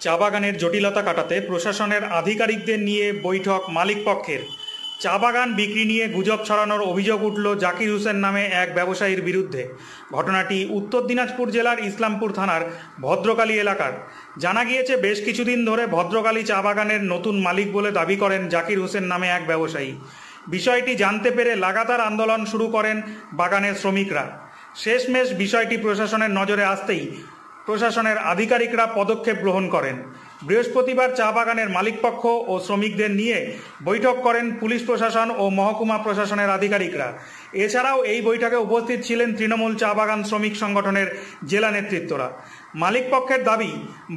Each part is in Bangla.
চা বাগানের জটিলতা কাটাতে প্রশাসনের আধিকারিকদের নিয়ে বৈঠক মালিক পক্ষের। চা বাগান বিক্রি নিয়ে গুজব ছড়ানোর অভিযোগ উঠল জাকির হোসেন নামে এক ব্যবসায়ীর বিরুদ্ধে। ঘটনাটি উত্তর দিনাজপুর জেলার ইসলামপুর থানার ভদ্রকালী এলাকার। জানা গিয়েছে, বেশ কিছুদিন ধরে ভদ্রকালী চা বাগানের নতুন মালিক বলে দাবি করেন জাকির হোসেন নামে এক ব্যবসায়ী। বিষয়টি জানতে পেরে লাগাতার আন্দোলন শুরু করেন বাগানের শ্রমিকরা। শেষমেশ বিষয়টি প্রশাসনের নজরে আসতেই প্রশাসনের আধিকারিকরা পদক্ষেপ গ্রহণ করেন। বৃহস্পতিবার চা বাগানের মালিকপক্ষ ও শ্রমিকদের নিয়ে বৈঠক করেন পুলিশ প্রশাসন ও মহকুমা প্রশাসনের আধিকারিকরা। এছাড়াও এই বৈঠকে উপস্থিত ছিলেন তৃণমূল চা বাগান শ্রমিক সংগঠনের জেলা নেতৃত্বরা। মালিকপক্ষের দাবি,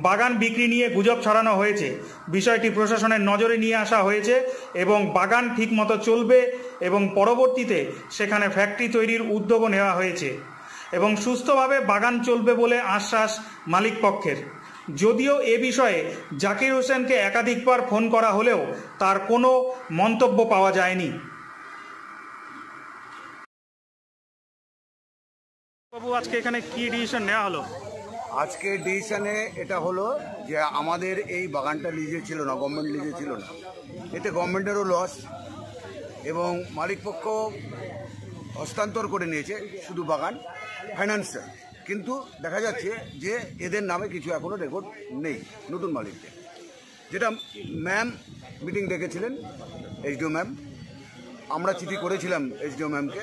বাগান বিক্রি নিয়ে গুজব ছড়ানো হয়েছে, বিষয়টি প্রশাসনের নজরে নিয়ে আসা হয়েছে এবং বাগান ঠিকমতো চলবে এবং পরবর্তীতে সেখানে ফ্যাক্টরি তৈরির উদ্যোগও নেওয়া হয়েছে এবং সুস্থভাবে বাগান চলবে বলে আশ্বাস মালিক পক্ষের। যদিও এ বিষয়ে জাকির হোসেনকে একাধিকবার ফোন করা হলেও তার কোনো মন্তব্য পাওয়া যায়নি। বাবু, আজকে এখানে কি ডিসিশন নেওয়া হলো? আজকে ডিসিশনে এটা হলো যে আমাদের এই বাগানটা লিজে ছিল না, গভর্নমেন্ট লিজে ছিল না। এতে গভর্নমেন্টেরও লস এবং মালিকপক্ষ হস্তান্তর করে নিয়েছে শুধু বাগান ফাইন্যান্সিয়াল, কিন্তু দেখা যাচ্ছে যে এদের নামে কিছু এখনও রেকর্ড নেই নতুন মালিকদের। যেটা ম্যাম মিটিং ডেকেছিলেন, এসডিও ম্যাম, আমরা চিঠি করেছিলাম এসডিও ম্যামকে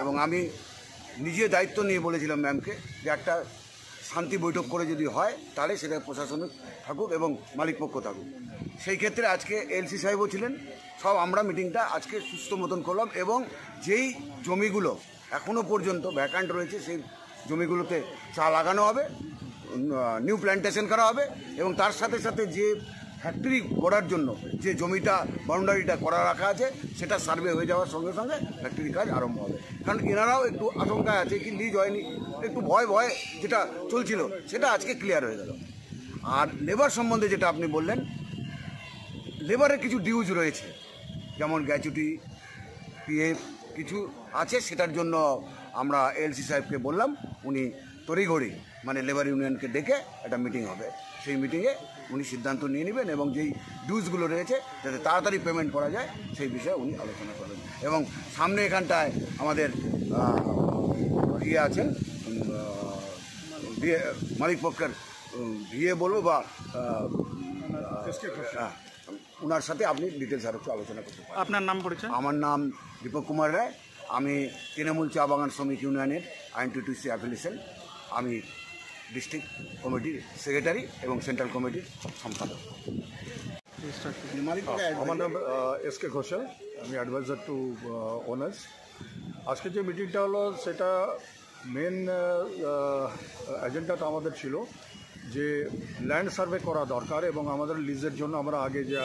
এবং আমি নিজে দায়িত্ব নিয়ে বলেছিলাম ম্যামকে যে একটা শান্তি বৈঠক করে যদি হয় তাহলে সেটা প্রশাসনিক থাকুক এবং মালিকপক্ষ থাকুক। সেই ক্ষেত্রে আজকে এলসি সাহেবও ছিলেন। সব আমরা মিটিংটা আজকে সুস্থ মতন করলাম এবং যেই জমিগুলো এখনও পর্যন্ত ভ্যাকান্ট রয়েছে সেই জমিগুলোতে চা লাগানো হবে, নিউ প্ল্যান্টেশন করা হবে এবং তার সাথে সাথে যে ফ্যাক্টরি করার জন্য যে জমিটা বাউন্ডারিটা করা রাখা আছে সেটা সার্ভে হয়ে যাওয়ার সঙ্গে সঙ্গে ফ্যাক্টরি কাজ আরম্ভ হবে। কারণ এনারাও একটু আশঙ্কায় আছে কি লিজ হয়নি, একটু ভয় যেটা চলছিল সেটা আজকে ক্লিয়ার হয়ে গেল। আর লেবার সম্বন্ধে যেটা আপনি বললেন, লেবারের কিছু ডিউজ রয়েছে, যেমন গ্র্যাচুইটি, পিএফ কিছু আছে, সেটার জন্য আমরা এলসি সাহেবকে বললাম, উনি তড়িঘড়ি মানে লেবার ইউনিয়নকে ডেকে একটা মিটিং হবে, সেই মিটিংয়ে উনি সিদ্ধান্ত নিয়ে নেবেন এবং যেই ডিউজগুলো রয়েছে যাতে তাড়াতাড়ি পেমেন্ট করা যায় সেই বিষয়ে উনি আলোচনা করবেন। এবং সামনে এখানটায় আমাদের আছেন মালিকপক্ষের ভিএ বলবো বা ওনার সাথে আপনি ডিটেলস আর একটু আলোচনা করতে পারেন। আপনার নাম পরিচয়? আমার নাম দীপক কুমার রায়, আমি তৃণমূল চা বাগান শ্রমিক ইউনিয়নের আইএনটিটিউসি অ্যাফিলিয়েশন, আমি ডিস্ট্রিক্ট কমিটির সেক্রেটারি এবং সেন্ট্রাল কমিটির সম্পাদক। আমার নাম এসকে ঘোষাল, আমি অ্যাডভাইজার টু ওনার্স। আজকে যে মিটিংটা হলো সেটা মেন এজেন্ডাটা আমাদের ছিল যে ল্যান্ড সার্ভে করা দরকার এবং আমাদের লিজের জন্য আমরা আগে যে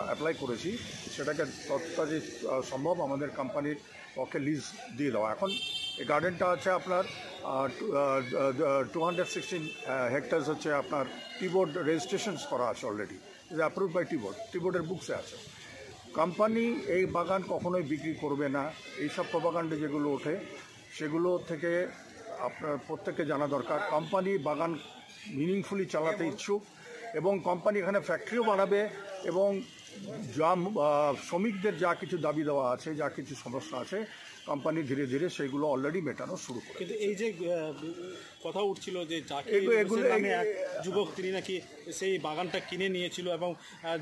অ্যাপ্লাই করেছি সেটাকে ততটা যে সম্ভব আমাদের কোম্পানির পক্ষে লিজ দিয়ে দেওয়া। এখন এই গার্ডেনটা আছে আপনার 216 হেক্টার্স হচ্ছে আপনার টিবোর্ড রেজিস্ট্রেশনস করা আছে already, is approve by টিবোর্ডের books আছে। কোম্পানি এই বাগান কখনোই বিক্রি করবে না। এইসব প্রপাগান্ডা যেগুলো ওঠে সেগুলো থেকে আপনার প্রত্যেককে জানা দরকার কোম্পানি বাগান মিনিংফুলি চালাতে ইচ্ছুক এবং কোম্পানি এখানে ফ্যাক্টরিও বানাবে এবং যা শ্রমিকদের যা কিছু দাবি দেওয়া আছে, যা কিছু সমস্যা আছে, কোম্পানি ধীরে ধীরে সেগুলো অলরেডি মেটানো শুরু করে। কিন্তু এই যে কথা উঠছিল যে যুবক তিনি নাকি সেই বাগানটা কিনে নিয়েছিল এবং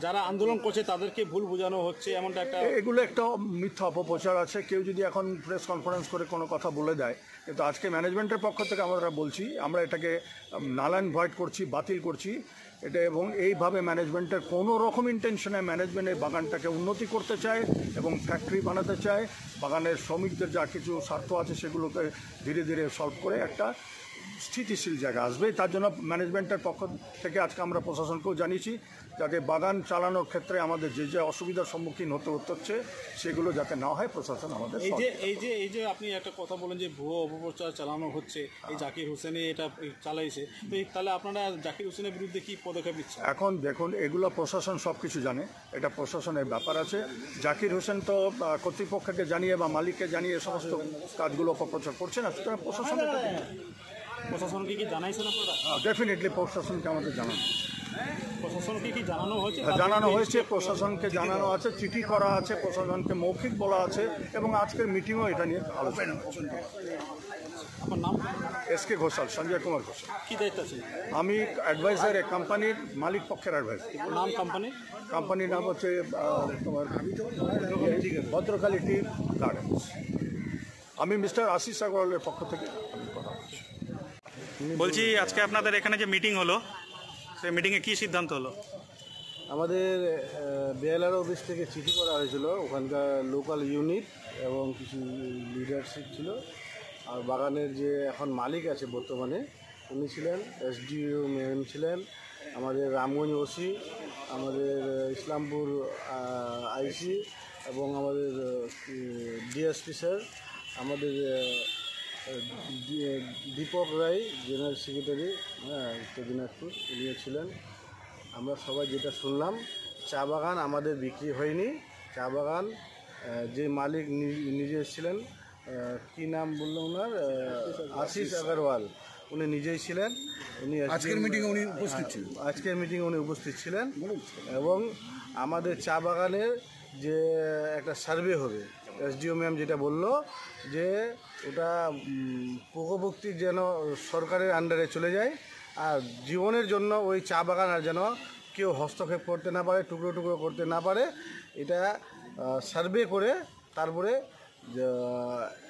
যারা আন্দোলন করছে তাদেরকে ভুল বোঝানো হচ্ছে, এমনটা একটা এগুলো একটা মিথ্যা অপপ্রচার আছে। কেউ যদি এখন প্রেস কনফারেন্স করে কোনো কথা বলে দেয়, কিন্তু আজকে ম্যানেজমেন্টের পক্ষ থেকে আমরা বলছি আমরা এটাকে নালান ভয়েড করছি, বাতিল করছি এটা, এবং এইভাবে ম্যানেজমেন্টের কোনো রকম ইন্টেনশনে ম্যানেজমেন্ট এই বাগানটাকে উন্নতি করতে চায় এবং ফ্যাক্টরি বানাতে চায়। বাগানের শ্রমিকদের যা কিছু স্বার্থ আছে সেগুলোকে ধীরে ধীরে সলভ করে একটা স্থিতিশীল জায়গা আসবে। তার জন্য ম্যানেজমেন্টের পক্ষ থেকে আজকে আমরা প্রশাসনকেও জানিয়েছি যাতে বাগান চালানোর ক্ষেত্রে আমাদের যে যে অসুবিধার সম্মুখীন হতে হচ্ছে সেগুলো যাতে না হয় প্রশাসন আমাদের। এই যে আপনি একটা কথা বলেন যে ভুয়ো অপপ্রচার চালানো হচ্ছে, এই জাকির হোসেনে এটা চালাইছে, তো তাহলে আপনারা জাকির হোসেনের বিরুদ্ধে কি পদক্ষেপ নিচ্ছেন? এখন দেখুন, এগুলো প্রশাসন সব কিছু জানে, এটা প্রশাসনের ব্যাপার আছে। জাকির হোসেন তো কর্তৃপক্ষকে জানিয়ে বা মালিককে জানিয়ে সমস্ত কাজগুলো অপপ্রচার করছে না, সুতরাং প্রশাসনকে কি জানাইছেন আপনারা? ডেফিনেটলি প্রশাসনকে আমাদের জানানো। প্রশাসনকে কি জানানো হয়েছে? জানানো হয়েছে, প্রশাসনকে জানানো আছে, চিঠি করা আছে, প্রশাসনকে মৌখিক বলা আছে এবং আজকের মিটিংও এটা নিয়ে আলোচনা। আপনার নাম? এসকে ঘোষাল, সঞ্জয় কুমার ঘোষাল। কি দায়িত্ব আছে? আমি অ্যাডভাইজার, কোম্পানির মালিক পক্ষের অ্যাডভাইজার। নাম কোম্পানি? কোম্পানির নাম হচ্ছে তোমার ভদ্রকালী টি গার্ডেন্স। আমি মিস্টার আশিস আগরওয়ালের পক্ষ থেকে কথা বলছি। বলছি, আজকে আপনাদের এখানে যে মিটিং হলো, সেই মিটিংয়ে কী সিদ্ধান্ত হলো? আমাদের বিএলআর অফিস থেকে চিঠি করা হয়েছিল, ওখানকার লোকাল ইউনিট এবং কিছু লিডারশিপ ছিল। আর বাগানের যে এখন মালিক আছে বর্তমানে, উনি ছিলেন এসডিও ম্যাম, ছিলেন আমাদের রামগঞ্জ ওসি, আমাদের ইসলামপুর আইসি এবং আমাদের ডিএসপি স্যার, আমাদের দীপক রায় জেনারেল সেক্রেটারি, উত্তর দিনাজপুর, উনিও ছিলেন। আমরা সবাই যেটা শুনলাম, চা বাগান আমাদের বিক্রি হয়নি। চা বাগান যে মালিক নিজে ছিলেন, কি নাম বললো ওনার, আশিস আগরওয়াল, উনি নিজেই ছিলেন। উনি আজকের মিটিংয়ে উনি উপস্থিত ছিলেন। আজকের মিটিংয়ে উনি উপস্থিত ছিলেন এবং আমাদের চা বাগানের যে একটা সার্ভে হবে, এসডিও ম্যাম যেটা বলল যে ওটা প্রকোপক্তির যেন সরকারের আন্ডারে চলে যায়, আর জীবনের জন্য ওই চা বাগান আর যেন কেউ হস্তক্ষেপ করতে না পারে, টুকরো টুকরো করতে না পারে। এটা সার্ভে করে তারপরে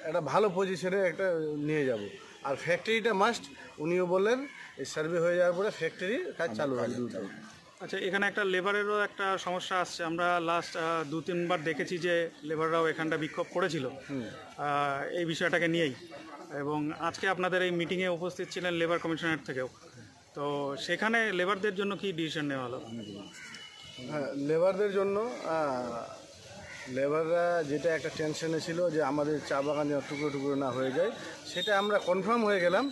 একটা ভালো পজিশনে একটা নিয়ে যাব। আর ফ্যাক্টরিটা মাস্ট, উনিও বললেন এই সার্ভে হয়ে যাওয়ার পরে ফ্যাক্টরির কাজ চালু হবে দ্রুত। আচ্ছা, এখানে একটা লেবারেরও একটা সমস্যা আসছে। আমরা লাস্ট 2-3 বার দেখেছি যে লেবাররাও এখানটা বিক্ষোভ করেছিল এই বিষয়টাকে নিয়েই, এবং আজকে আপনাদের এই মিটিংয়ে উপস্থিত ছিলেন লেবার কমিশনার থেকেও। তো সেখানে লেবারদের জন্য কি ডিসিশন নেওয়া হলো? হ্যাঁ, লেবারদের জন্য লেবাররা যেটা একটা টেনশনে ছিল যে আমাদের চা বাগান যেন টুকরো টুকরো না হয়ে যায়, সেটা আমরা কনফার্ম হয়ে গেলাম।